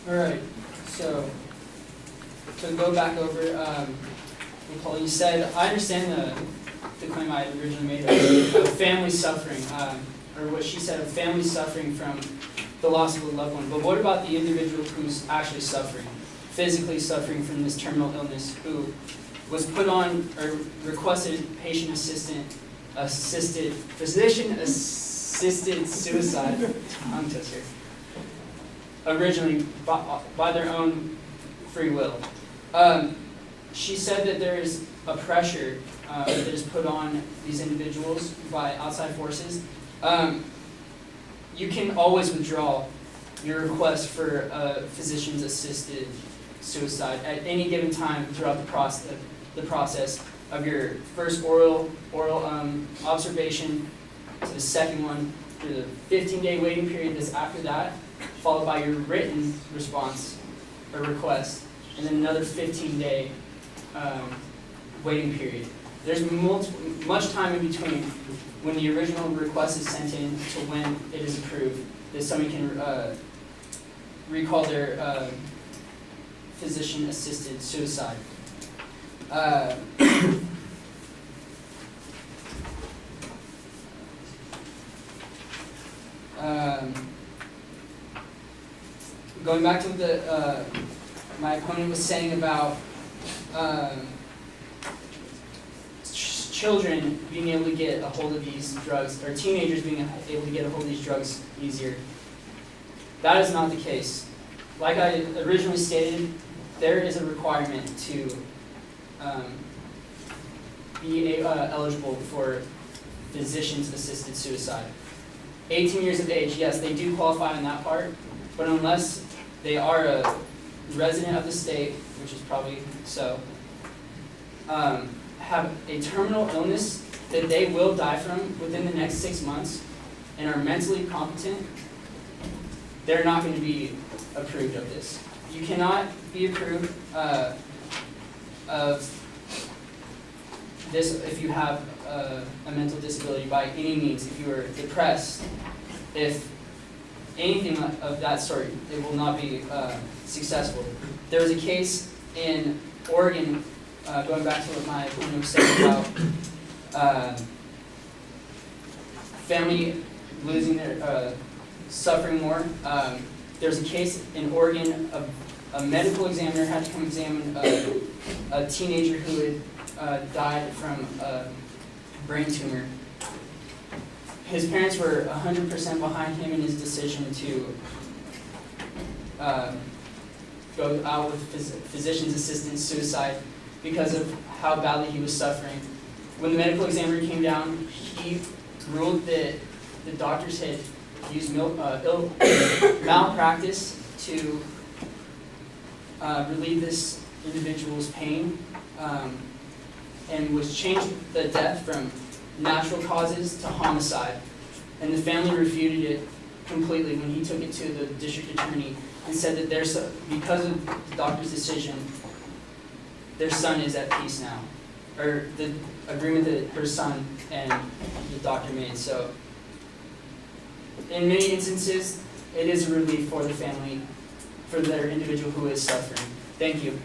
All right, so to go back over, Nicole, you said, I understand the claim I originally made of family suffering, or what she said of family suffering from the loss of a loved one. But what about the individual who's actually suffering, physically suffering from this terminal illness, who was put on or requested physician-assisted suicide, tongue twister, originally by their own free will? She said that there is a pressure that is put on these individuals by outside forces. You can always withdraw your request for physician's assisted suicide at any given time throughout the process of your first oral observation to the second one, to the 15-day waiting period that's after that, followed by your written response or request, and then another 15-day waiting period. There's much time in between when the original request is sent in to when it is approved, that somebody can recall their physician-assisted suicide. Going back to what my opponent was saying about children being able to get a hold of these drugs, or teenagers being able to get a hold of these drugs easier. That is not the case. Like I originally stated, there is a requirement to be eligible for physician's assisted suicide. 18 years of age, yes, they do qualify on that part, but unless they are a resident of the state, which is probably so, have a terminal illness that they will die from within the next 6 months and are mentally competent, they're not going to be approved of this. You cannot be approved of this if you have a mental disability by any means. If you are depressed, if anything of that sort, it will not be successful. There was a case in Oregon, going back to what my opponent was saying about family losing their, suffering more. There's a case in Oregon of a medical examiner had to come examine a teenager who had died from a brain tumor. His parents were 100% behind him in his decision to go out with physician's assisted suicide because of how badly he was suffering. When the medical examiner came down, he ruled that the doctors had used malpractice to relieve this individual's pain, and was changed the death from natural causes to homicide. And the family refuted it completely when he took it to the district attorney and said that because of the doctor's decision, their son is at peace now, or the agreement that her son and the doctor made. So in many instances, it is a relief for the family, for their individual who is suffering. Thank you.